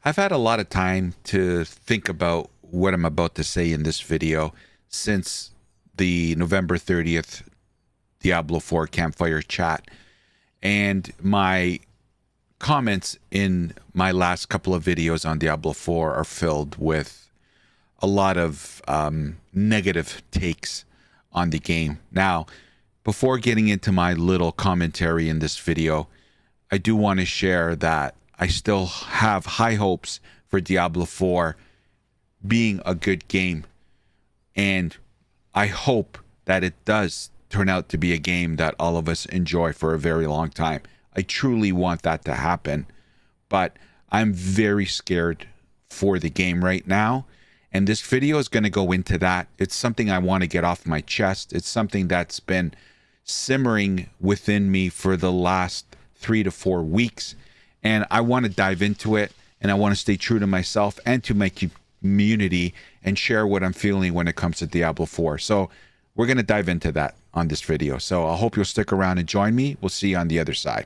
I've had a lot of time to think about what I'm about to say in this video since the November 30th Diablo 4 campfire chat, and my comments in my last couple of videos on Diablo 4 are filled with a lot of negative takes on the game. Now, before getting into my little commentary in this video, I do want to share that I still have high hopes for Diablo 4 being a good game. And I hope that it does turn out to be a game that all of us enjoy for a very long time. I truly want that to happen. But I'm very scared for the game right now. And this video is going to go into that. It's something I want to get off my chest. It's something that's been simmering within me for the last 3 to 4 weeks. And I want to dive into it, and I want to stay true to myself and to my community and share what I'm feeling when it comes to Diablo 4. So we're going to dive into that on this video. So I hope you'll stick around and join me. We'll see you on the other side.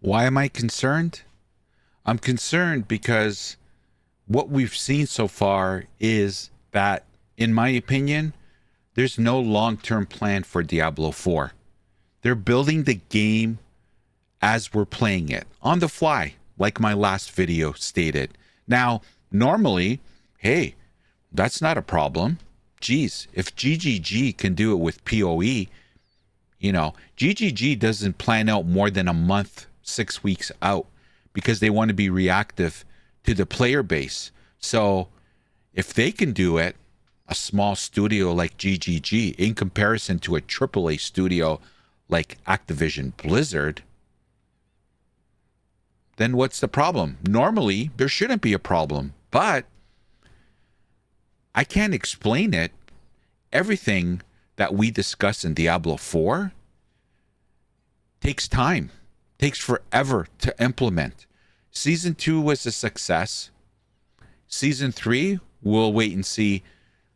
Why am I concerned? I'm concerned because what we've seen so far is that, in my opinion, there's no long-term plan for Diablo 4. They're building the game as we're playing it, on the fly, like my last video stated. Now, normally, hey, that's not a problem. Geez, if GGG can do it with PoE, GGG doesn't plan out more than a month, 6 weeks out, because they want to be reactive to the player base. So if they can do it, a small studio like GGG, in comparison to a AAA studio like Activision Blizzard, then what's the problem? Normally, there shouldn't be a problem, but I can't explain it. Everything that we discuss in Diablo 4 takes time, takes forever to implement. Season 2 was a success. Season 3, we'll wait and see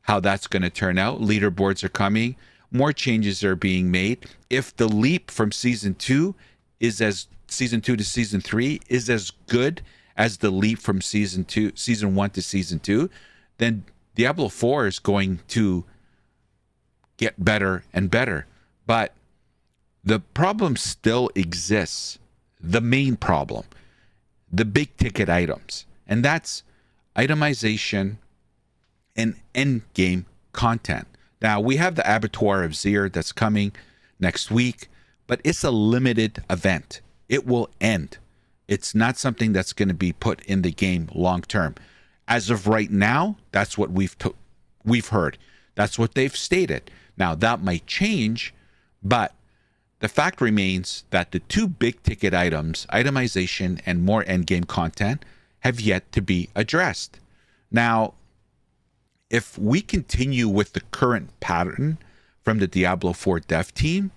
how that's going to turn out. Leaderboards are coming. More changes are being made. If the leap from season 2 to season 3 is as good as the leap from season 1 to season 2, then Diablo 4 is going to get better and better. But the problem still exists. The main problem, the big ticket items, and that's itemization and end game content. Now, we have the Abattoir of Zir that's coming next week, but it's a limited event. It will end. It's not something that's going to be put in the game long term. As of right now, that's what we've heard. That's what they've stated. Now, that might change, but the fact remains that the two big ticket items, itemization and more endgame content, have yet to be addressed. Now, if we continue with the current pattern from the Diablo 4 dev team,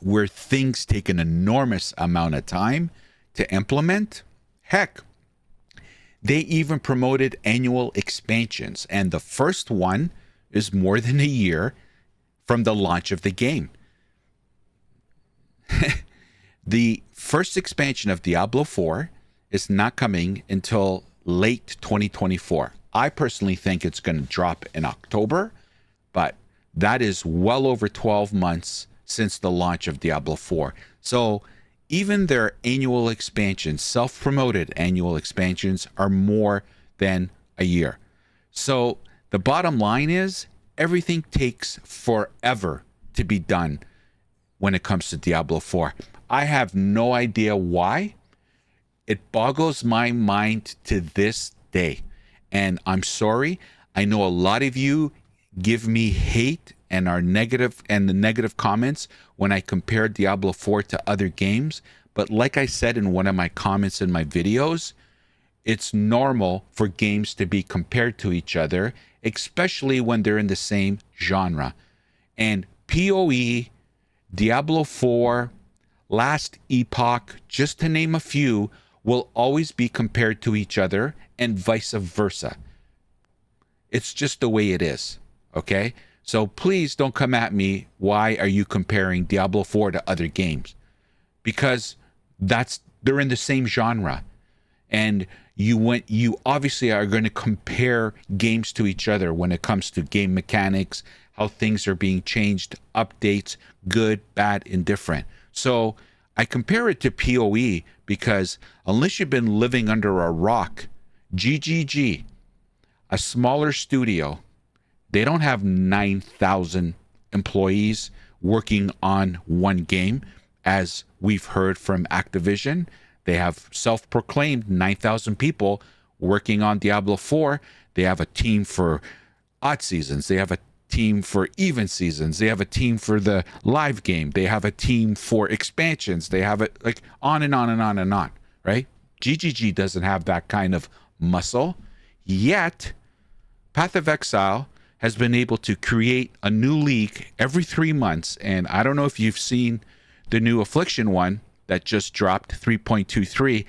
where things take an enormous amount of time to implement, heck, they even promoted annual expansions, and the first one is more than a year from the launch of the game. The first expansion of Diablo 4 is not coming until late 2024. I personally think it's going to drop in October, but that is well over 12 months since the launch of Diablo 4. So even their annual expansions, self-promoted annual expansions, are more than a year. So the bottom line is everything takes forever to be done when it comes to Diablo 4. I have no idea why. It boggles my mind to this day. And I'm sorry. I know a lot of you give me hate and are negative, and the negative comments when I compare Diablo 4 to other games. But like I said in one of my comments in my videos, it's normal for games to be compared to each other, especially when they're in the same genre. And PoE, Diablo 4, Last Epoch, just to name a few, will always be compared to each other, and vice versa. It's just the way it is, okay? So please don't come at me. Why are you comparing Diablo 4 to other games? Because they're in the same genre. And you obviously are going to compare games to each other when it comes to game mechanics, how things are being changed, updates, good, bad, indifferent. So I compare it to PoE because unless you've been living under a rock, GGG, a smaller studio, they don't have 9,000 employees working on one game, as we've heard from Activision. They have self-proclaimed 9,000 people working on Diablo 4. They have a team for odd seasons. They have a team for even seasons. They have a team for the live game. They have a team for expansions. They have it like on and on and on and on, right? GGG doesn't have that kind of muscle. Yet, Path of Exile has been able to create a new league every 3 months. And I don't know if you've seen the new Affliction one that just dropped, 3.23.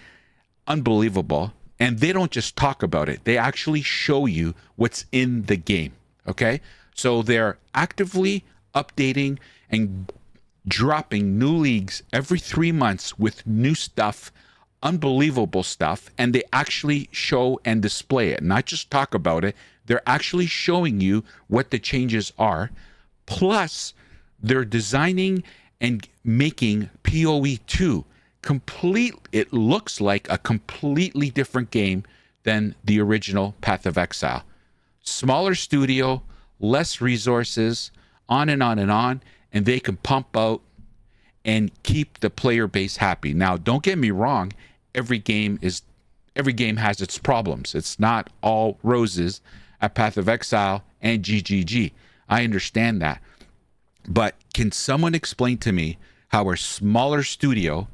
Unbelievable. And they don't just talk about it. They actually show you what's in the game. Okay? So they're actively updating and dropping new leagues every 3 months with new stuff, unbelievable stuff, and they actually show and display it, not just talk about it. They're actually showing you what the changes are. Plus, they're designing and making PoE 2 complete. It looks like a completely different game than the original Path of Exile. Smaller studio, less resources, on and on and on, and they can pump out and keep the player base happy. Now, don't get me wrong, every game has its problems. It's not all roses at Path of Exile and GGG. I understand that. But can someone explain to me how a smaller studio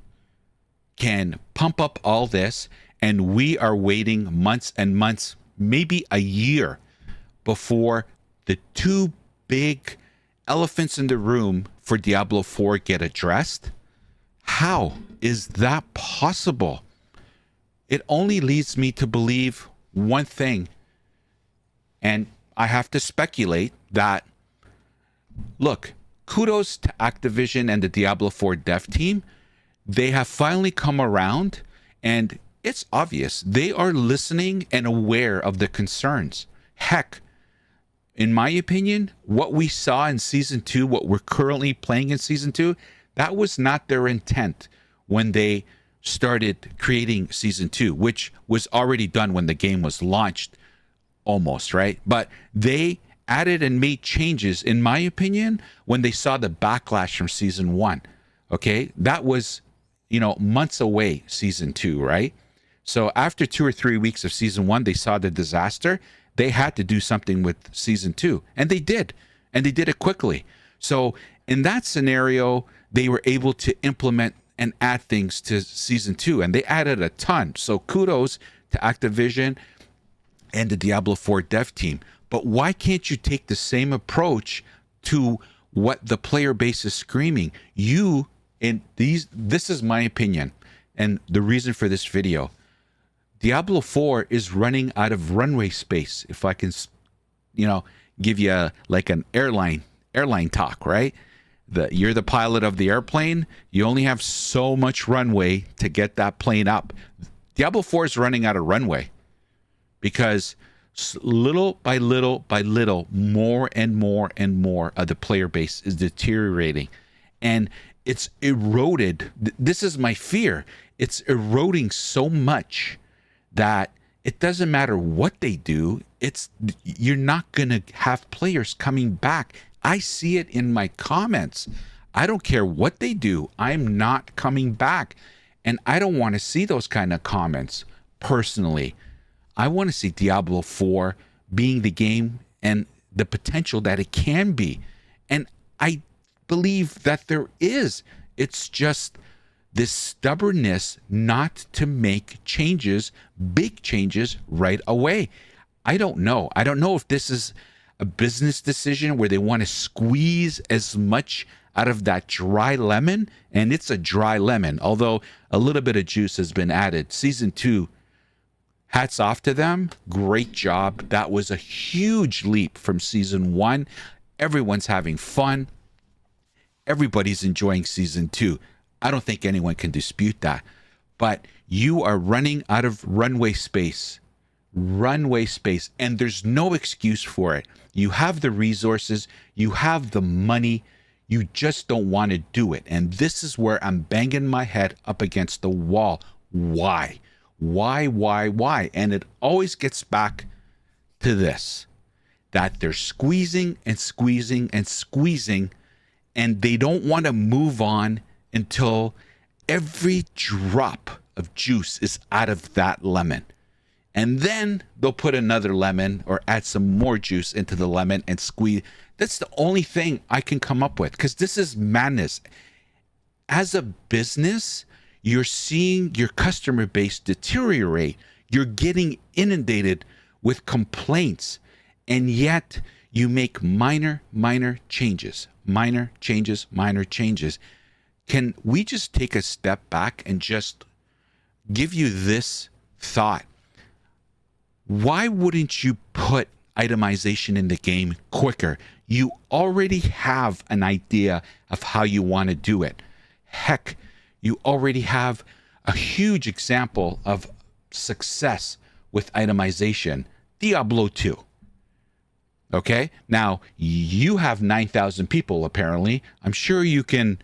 can pump up all this and we are waiting months and months, maybe a year, before the two big elephants in the room for Diablo 4 get addressed? How is that possible? It only leads me to believe one thing. And I have to speculate that, look, kudos to Activision and the Diablo 4 dev team. They have finally come around, and it's obvious they are listening and aware of the concerns. Heck, in my opinion, what we saw in Season 2, what we're currently playing in Season 2, that was not their intent when they started creating Season 2, which was already done when the game was launched, almost, right? But they added and made changes, in my opinion, when they saw the backlash from Season 1. Okay? That was, months away, Season 2, right? So after 2 or 3 weeks of Season 1, they saw the disaster. They had to do something with Season 2. And they did. And they did it quickly. So in that scenario, they were able to implement and add things to Season 2. And they added a ton. So kudos to Activision and the Diablo 4 dev team. But why can't you take the same approach to what the player base is screaming? This is my opinion, and the reason for this video. Diablo 4 is running out of runway space. If I can, give you like an airline talk, right? You're the pilot of the airplane. You only have so much runway to get that plane up. Diablo 4 is running out of runway because little by little by little, more and more and more of the player base is deteriorating. And it's eroded. This is my fear. It's eroding so much that it doesn't matter what they do. You're not going to have players coming back. I see it in my comments. I don't care what they do. I'm not coming back. And I don't want to see those kind of comments personally. I want to see Diablo 4 being the game and the potential that it can be. And I believe that there is. It's just this stubbornness not to make changes, big changes right away. I don't know. I don't know if this is a business decision where they want to squeeze as much out of that dry lemon. And it's a dry lemon, although a little bit of juice has been added. Season 2, hats off to them. Great job. That was a huge leap from Season 1. Everyone's having fun. Everybody's enjoying season 2. I don't think anyone can dispute that. But you are running out of runway space. Runway space. And there's no excuse for it. You have the resources. You have the money. You just don't want to do it. And this is where I'm banging my head up against the wall. Why? Why? And it always gets back to this, that they're squeezing and squeezing and squeezing, and they don't want to move on until every drop of juice is out of that lemon. And then they'll put another lemon or add some more juice into the lemon and squeeze. That's the only thing I can come up with, because this is madness. As a business, you're seeing your customer base deteriorate. You're getting inundated with complaints, and yet you make minor changes. Can we just take a step back and just give you this thought? Why wouldn't you put itemization in the game quicker? You already have an idea of how you want to do it. Heck, you already have a huge example of success with itemization. Diablo 2. Okay? Now, you have 9,000 people, apparently. I'm sure you can,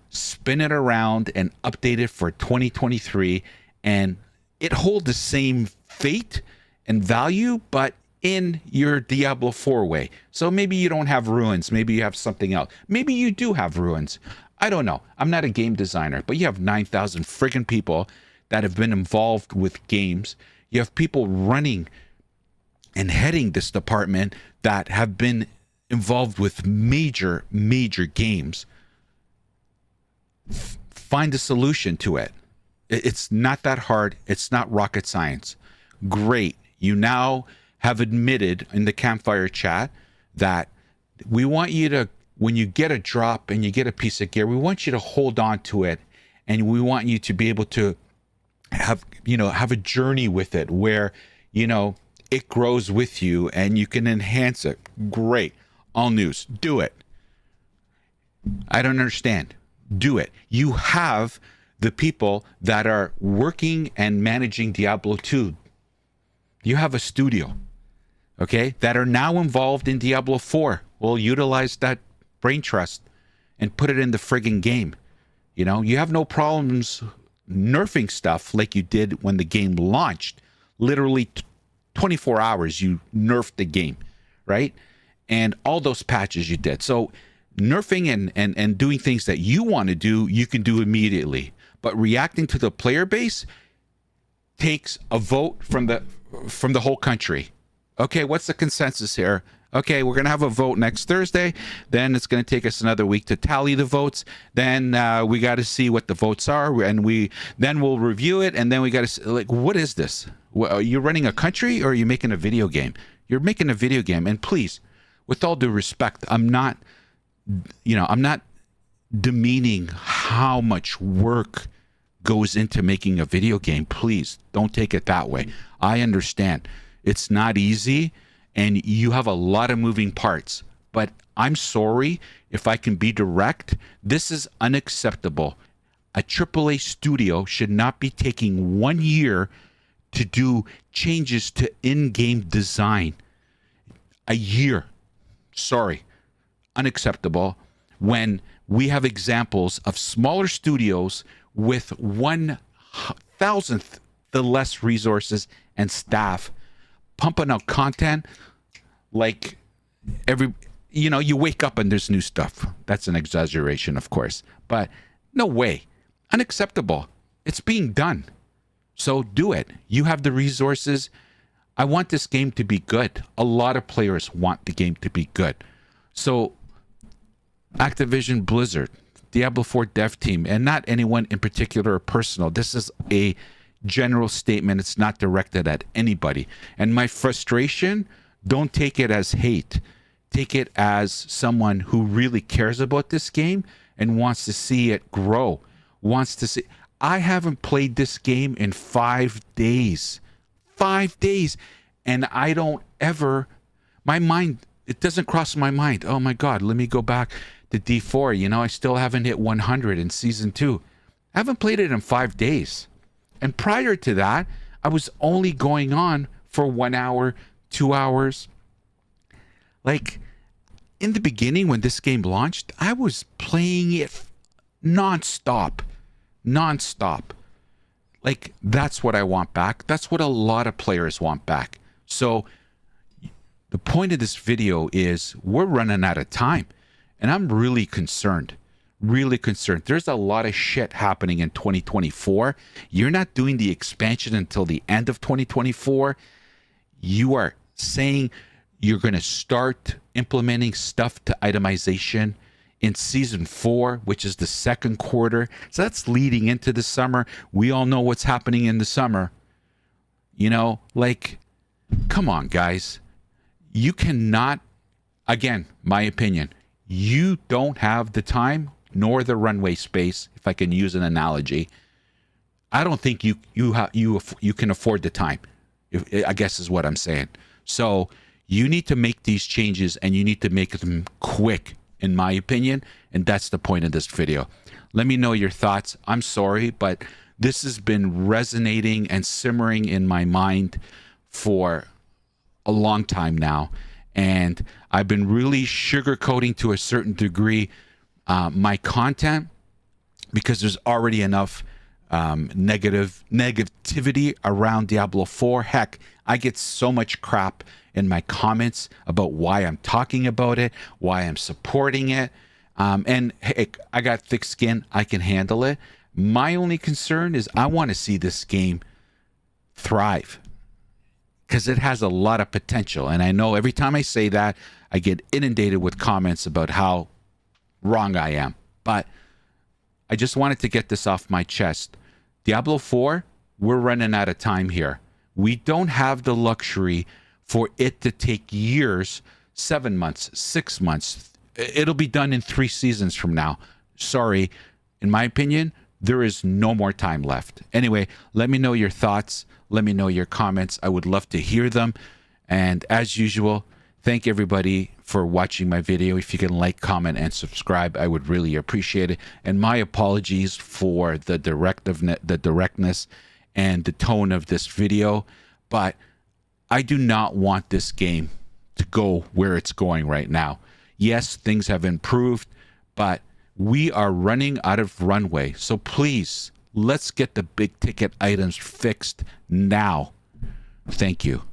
spin it around and update it for 2023, and it holds the same fate and value, but in your Diablo 4 way. So maybe you don't have ruins. Maybe you have something else. Maybe you do have ruins. I don't know. I'm not a game designer, but you have 9,000 friggin' people that have been involved with games. You have people running and heading this department that have been involved with major games. Find a solution to it. It's not that hard. It's not rocket science. Great. You now have admitted in the campfire chat that we want you to, when you get a drop and you get a piece of gear, we want you to hold on to it, and we want you to be able to have a journey with it where, it grows with you and you can enhance it. Great. All news. Do it. I don't understand. Do it. You have the people that are working and managing Diablo 2. You have a studio, okay, that are now involved in Diablo 4. Well, utilize that brain trust and put it in the friggin' game. You have no problems nerfing stuff like you did when the game launched. Literally 24 hours, you nerfed the game, right? And all those patches you did. So nerfing and doing things that you want to do, you can do immediately. But reacting to the player base takes a vote from the whole country. Okay, what's the consensus here? Okay, we're going to have a vote next Thursday. Then it's going to take us another week to tally the votes. Then we got to see what the votes are, and we'll review it. And then we got to what is this? Are you running a country, or are you making a video game? You're making a video game, and please, with all due respect, I'm not demeaning how much work goes into making a video game. Please don't take it that way. I understand it's not easy and you have a lot of moving parts, but I'm sorry if I can be direct. This is unacceptable. A AAA studio should not be taking 1 year to do changes to in-game design. A year. Sorry. Unacceptable. When we have examples of smaller studios with 1,000th the less resources and staff pumping out content like you wake up and there's new stuff. That's an exaggeration, of course, but no way. Unacceptable. It's being done. So do it. You have the resources. I want this game to be good. A lot of players want the game to be good. So Activision Blizzard, Diablo 4 dev team, and not anyone in particular or personal. This is a general statement. It's not directed at anybody. And my frustration, don't take it as hate. Take it as someone who really cares about this game and wants to see it grow. Wants to see. I haven't played this game in 5 days. 5 days. And I don't ever, my mind it doesn't cross my mind. Oh my God, let me go back to D4. You know, I still haven't hit 100 in season 2. I haven't played it in 5 days. And prior to that, I was only going on for 1 hour, 2 hours. Like, in the beginning when this game launched, I was playing it nonstop. Nonstop. Like, that's what I want back. That's what a lot of players want back. So the point of this video is we're running out of time. And I'm really concerned. Really concerned. There's a lot of shit happening in 2024. You're not doing the expansion until the end of 2024. You are saying you're going to start implementing stuff to itemization in season 4, which is the second quarter. So that's leading into the summer. We all know what's happening in the summer. You know, like, come on, guys. You cannot, again, my opinion, you don't have the time nor the runway space, if I can use an analogy. I don't think you can afford the time, I guess is what I'm saying. So you need to make these changes, and you need to make them quick, in my opinion, and that's the point of this video. Let me know your thoughts. I'm sorry, but this has been resonating and simmering in my mind for a long time now, and I've been really sugarcoating to a certain degree my content, because there's already enough negativity around Diablo 4. Heck, I get so much crap in my comments about why I'm talking about it, why I'm supporting it. And heck, I got thick skin. I can handle it. My only concern is I want to see this game thrive, because it has a lot of potential. And I know every time I say that, I get inundated with comments about how wrong I am. But I just wanted to get this off my chest. Diablo 4, we're running out of time here. We don't have the luxury for it to take years, 7 months, 6 months. It'll be done in 3 seasons from now. Sorry. In my opinion, there is no more time left. Anyway, let me know your thoughts. Let me know your comments. I would love to hear them. And as usual, thank everybody for watching my video. If you can like, comment, and subscribe, I would really appreciate it. And my apologies for the directness and the tone of this video, but I do not want this game to go where it's going right now. Yes, things have improved, but we are running out of runway. So please, let's get the big ticket items fixed now. Thank you.